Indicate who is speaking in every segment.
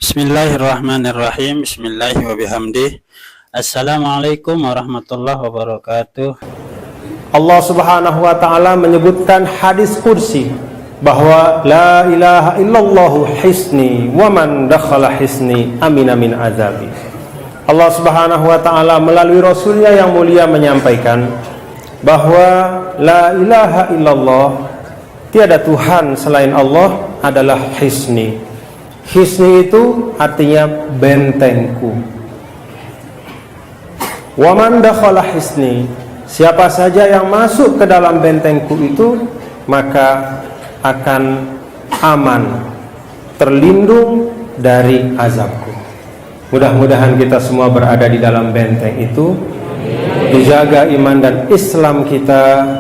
Speaker 1: Bismillahirrahmanirrahim. Bismillahi wa bihamdih. Assalamualaikum warahmatullahi wabarakatuh.
Speaker 2: Allah Subhanahu wa taala menyebutkan hadis kursi bahwa la ilaha illallah hisni wa man dakhala hisni amina min azabi. Allah Subhanahu wa taala melalui rasulnya yang mulia menyampaikan bahwa la ilaha illallah, tiada Tuhan selain Allah, adalah hisni. Hisni itu artinya bentengku. Wa man dakhala hisni, siapa saja yang masuk ke dalam bentengku itu maka akan aman, terlindung dari azabku. Mudah-mudahan kita semua berada di dalam benteng itu, dijaga iman dan Islam kita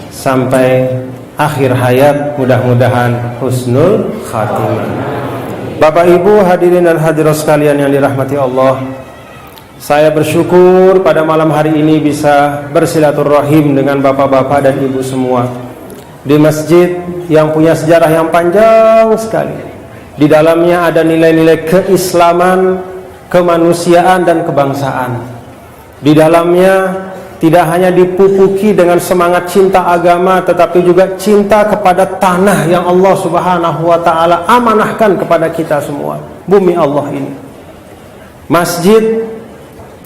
Speaker 2: sampai akhir hayat, mudah-mudahan husnul khatimah. Bapak Ibu hadirin dan hadirat sekalian yang dirahmati Allah, saya bersyukur pada malam hari ini bisa bersilaturahim dengan bapak-bapak dan ibu semua di masjid yang punya sejarah yang panjang sekali. Di dalamnya ada nilai-nilai keislaman, kemanusiaan dan kebangsaan. Di dalamnya tidak hanya dipupuki dengan semangat cinta agama, tetapi juga cinta kepada tanah yang Allah Subhanahu wa taala amanahkan kepada kita semua, bumi Allah ini. Masjid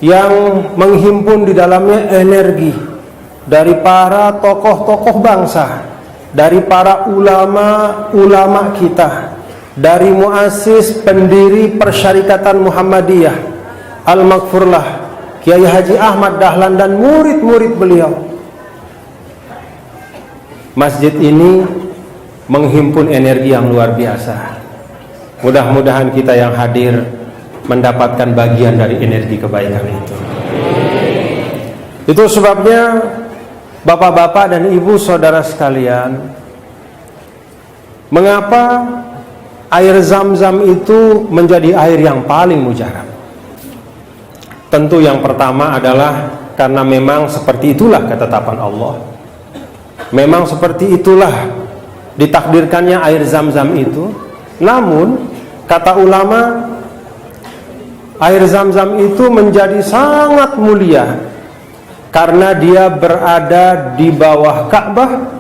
Speaker 2: yang menghimpun di dalamnya energi dari para tokoh-tokoh bangsa, dari para ulama-ulama kita, dari muassis pendiri Persyarikatan Muhammadiyah Al-Maghfurlah Kiai Haji Ahmad Dahlan dan murid-murid beliau. Masjid ini menghimpun energi yang luar biasa. Mudah-mudahan kita yang hadir mendapatkan bagian dari energi kebaikan itu. Itu sebabnya bapak-bapak dan ibu saudara sekalian, mengapa air Zam-Zam itu menjadi air yang paling mujarab? Tentu yang pertama adalah karena memang seperti itulah ketetapan Allah. Memang seperti itulah ditakdirkannya air Zam-Zam itu. Namun kata ulama, air Zam-Zam itu menjadi sangat mulia karena dia berada di bawah Ka'bah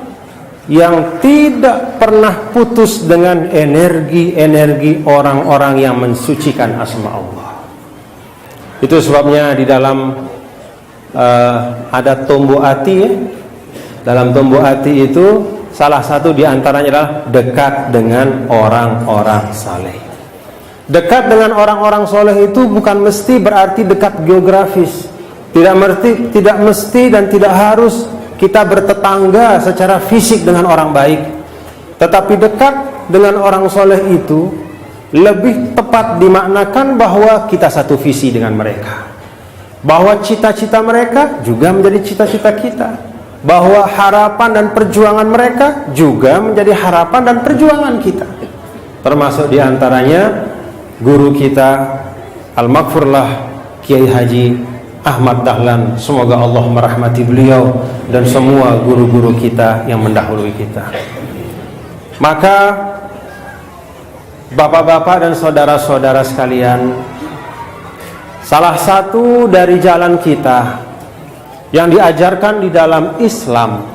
Speaker 2: yang tidak pernah putus dengan energi-energi orang-orang yang mensucikan asma Allah. Itu sebabnya di dalam ada tombo ati ya. Dalam tombo ati itu salah satu diantaranya adalah dekat dengan orang-orang saleh. Dekat dengan orang-orang soleh itu bukan mesti berarti dekat geografis. Tidak mesti dan tidak harus kita bertetangga secara fisik dengan orang baik. Tetapi dekat dengan orang soleh itu lebih tepat dimaknakan bahwa kita satu visi dengan mereka, bahwa cita-cita mereka juga menjadi cita-cita kita, bahwa harapan dan perjuangan mereka juga menjadi harapan dan perjuangan kita. Termasuk diantaranya guru kita Al-Maghfurlah Kiai Haji Ahmad Dahlan, semoga Allah merahmati beliau dan semua guru-guru kita yang mendahului kita. Maka bapak-bapak dan saudara-saudara sekalian, salah satu dari jalan kita yang diajarkan di dalam Islam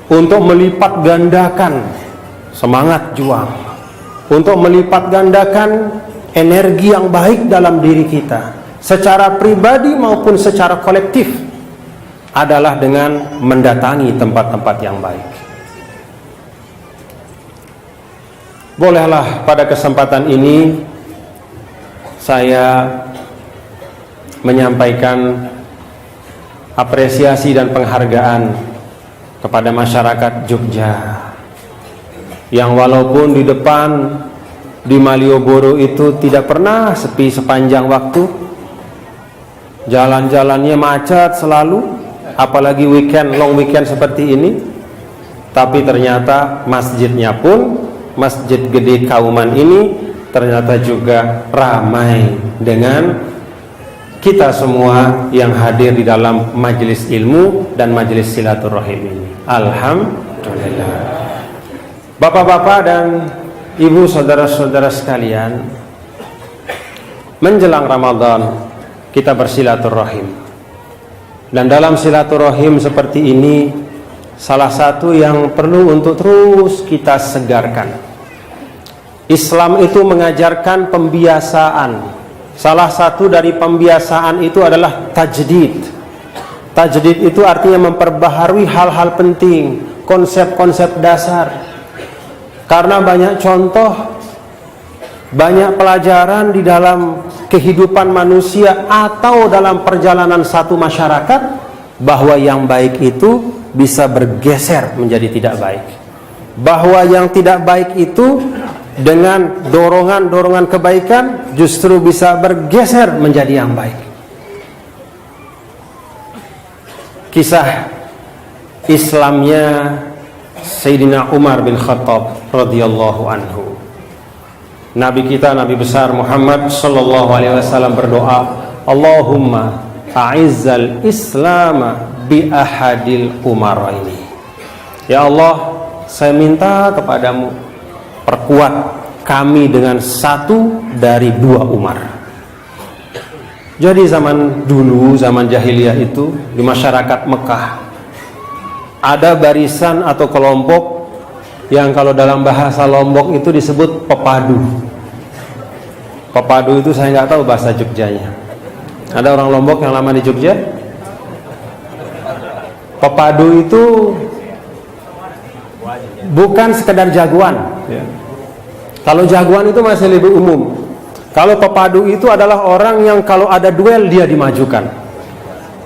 Speaker 2: untuk melipat gandakan semangat juang, untuk melipat gandakan energi yang baik dalam diri kita secara pribadi maupun secara kolektif adalah dengan mendatangi tempat-tempat yang baik. Bolehlah pada kesempatan ini saya menyampaikan apresiasi dan penghargaan kepada masyarakat Jogja yang walaupun di depan di Malioboro itu tidak pernah sepi sepanjang waktu, jalan-jalannya macet selalu, apalagi weekend, long weekend seperti ini, tapi ternyata masjidnya pun, Masjid Gede Kauman ini ternyata juga ramai dengan kita semua yang hadir di dalam majelis ilmu dan majelis silaturahim ini. Alhamdulillah. Bapak-bapak dan ibu saudara-saudara sekalian, menjelang Ramadan kita bersilaturahim. Dan dalam silaturahim seperti ini, salah satu yang perlu untuk terus kita segarkan. Islam itu mengajarkan pembiasaan. Salah satu dari pembiasaan itu adalah tajdid. Tajdid itu artinya memperbaharui hal-hal penting, konsep-konsep dasar. Karena banyak contoh, banyak pelajaran di dalam kehidupan manusia atau dalam perjalanan satu masyarakat, bahwa yang baik itu bisa bergeser menjadi tidak baik, bahwa yang tidak baik itu dengan dorongan-dorongan kebaikan justru bisa bergeser menjadi yang baik. Kisah Islamnya Sayyidina Umar bin Khattab radhiyallahu anhu. Nabi kita, Nabi besar Muhammad sallallahu alaihi wasallam berdoa, Allahumma a'izzal Islam bi ahadil umaraini. Ya Allah, saya minta kepadamu, perkuat kami dengan satu dari dua Umar. Jadi zaman dulu, zaman jahiliyah itu, di masyarakat Mekah ada barisan atau kelompok yang kalau dalam bahasa Lombok itu disebut pepadu. Pepadu itu saya nggak tahu bahasa Jogjanya. Ada orang Lombok yang lama di Jogja? Pepadu itu bukan sekedar jagoan ya. Kalau jagoan itu masih lebih umum. Kalau pepadu itu adalah orang yang kalau ada duel dia dimajukan.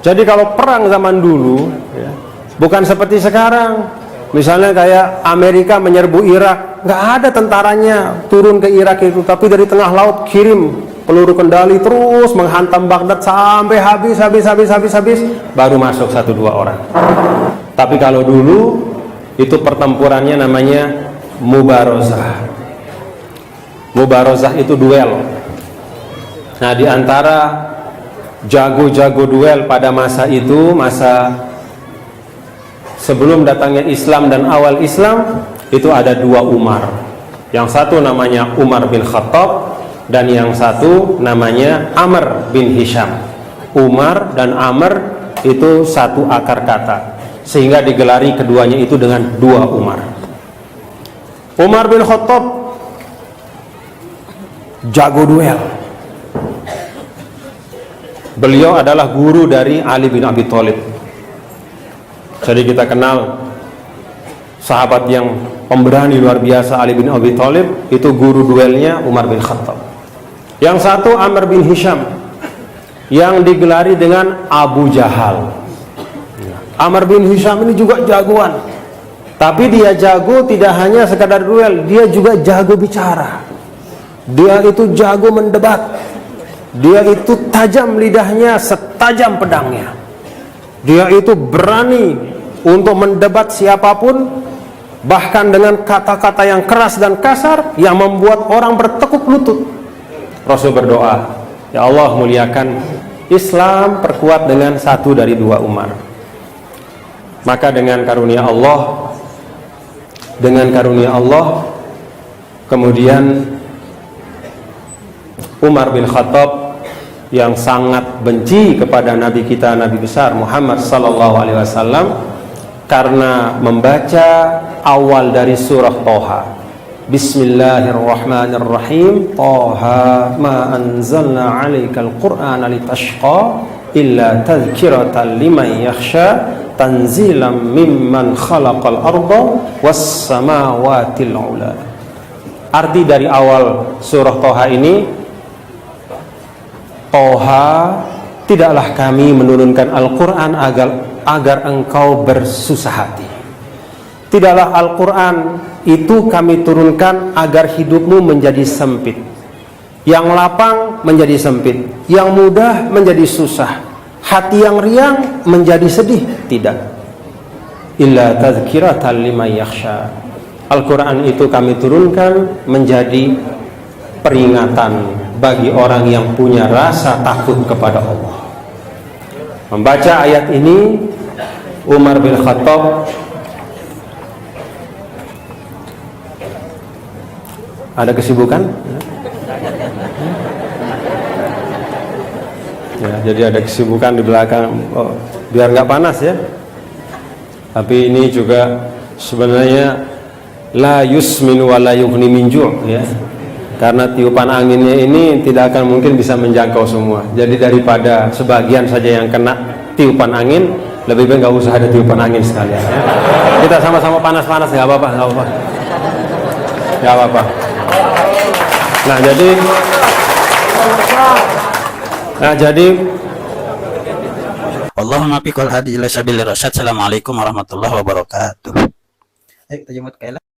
Speaker 2: Jadi kalau perang zaman dulu ya, bukan seperti sekarang. Misalnya kayak Amerika menyerbu Irak, nggak ada tentaranya turun ke Irak itu, tapi dari tengah laut kirim peluru kendali terus menghantam Baghdad sampai habis, baru masuk 1-2 orang. Tapi kalau dulu itu pertempurannya namanya mubarozah. Mubarozah itu duel. Nah, di antara jago-jago duel pada masa itu, masa sebelum datangnya Islam dan awal Islam, itu ada 2 Umar. Yang satu namanya Umar bin Khattab, dan yang satu namanya Amr bin Hisham. Umar dan Amr itu satu akar kata, sehingga digelari keduanya itu dengan 2 Umar. Umar bin Khattab jago duel. Beliau adalah guru dari Ali bin Abi Thalib. Jadi kita kenal sahabat yang pemberani luar biasa, Ali bin Abi Thalib, itu guru duelnya Umar bin Khattab. Yang satu Amr bin Hisham, yang digelari dengan Abu Jahal. Amr bin Hisham ini juga jagoan, tapi dia jago tidak hanya sekadar duel, dia juga jago bicara. Dia itu jago mendebat. Dia itu tajam lidahnya setajam pedangnya. Dia itu berani untuk mendebat siapapun, bahkan dengan kata-kata yang keras dan kasar yang membuat orang bertekuk lutut. Rasul berdoa, ya Allah, muliakan Islam, perkuat dengan satu dari 2 Umar. Maka dengan karunia Allah, kemudian Umar bin Khattab yang sangat benci kepada Nabi kita, Nabi besar Muhammad sallallahu alaihi wasallam, karena membaca awal dari surah Toha, Bismillahirrahmanirrahim, Toha ma anzalna 'alaikal qur'ana litashqa illa tadhkiratan liman yakhsha tanzilan mimman khalaqal arda was samawatil 'ula. Arti dari awal surah Toha ini, Toha, tidaklah kami menurunkan Al-Quran agar engkau bersusah hati. Tidaklah Al-Quran itu kami turunkan agar hidupmu menjadi sempit, yang lapang menjadi sempit, yang mudah menjadi susah, hati yang riang menjadi sedih. Tidak. Illa tadhkiratan liman yakhsha. Al-Quran itu kami turunkan menjadi peringatan bagi orang yang punya rasa takut kepada Allah. Membaca ayat ini, Umar bin Khattab ada kesibukan? Ya, jadi ada kesibukan di belakang, biar nggak panas ya. Tapi ini juga sebenarnya la yusmin wa la yughni min ju' ya. Karena tiupan anginnya ini tidak akan mungkin bisa menjangkau semua. Jadi daripada sebagian saja yang kena tiupan angin, lebih baik nggak usah ada tiupan angin sekalian ya. Kita sama-sama panas-panas, nggak apa-apa, nggak apa-apa. Nggak apa-apa. Nah jadi
Speaker 1: Allahumma biqul hadi ila sabilir rasyad. Assalamualaikum warahmatullahi wabarakatuh. Ayo kita jemput Kaila.